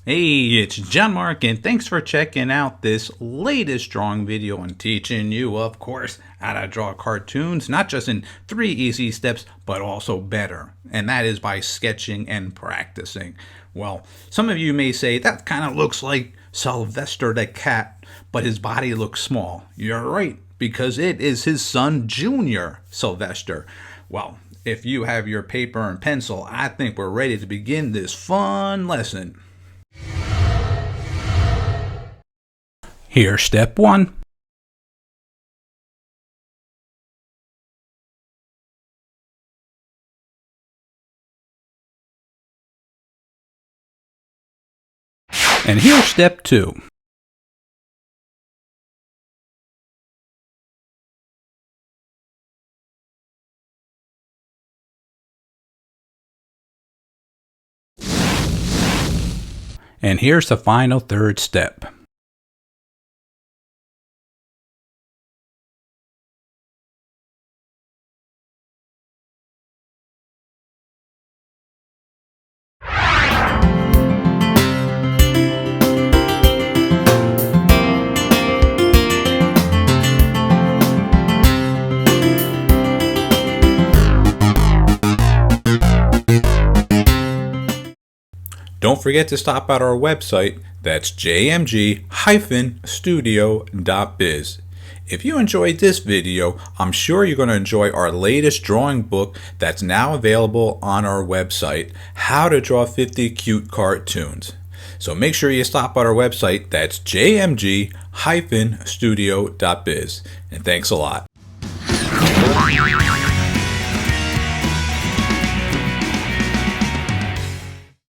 Hey, it's John-Marc, and thanks for checking out this latest drawing video and teaching you, of course, how to draw cartoons, not just in 3 easy steps, but also better. And that is by sketching and practicing. Well, some of you may say that kind of looks like Sylvester the cat, but his body looks small. You're right, because it is his son, Junior Sylvester. Well, if you have your paper and pencil, I think we're ready to begin this fun lesson. Here's step 1. And here's step 2. And here's the final third step. Don't forget to stop at our website, that's jmg-studio.biz. If you enjoyed this video, I'm sure you're going to enjoy our latest drawing book that's now available on our website, How to Draw 50 Cute Cartoons. So make sure you stop at our website, that's jmg-studio.biz. And thanks a lot.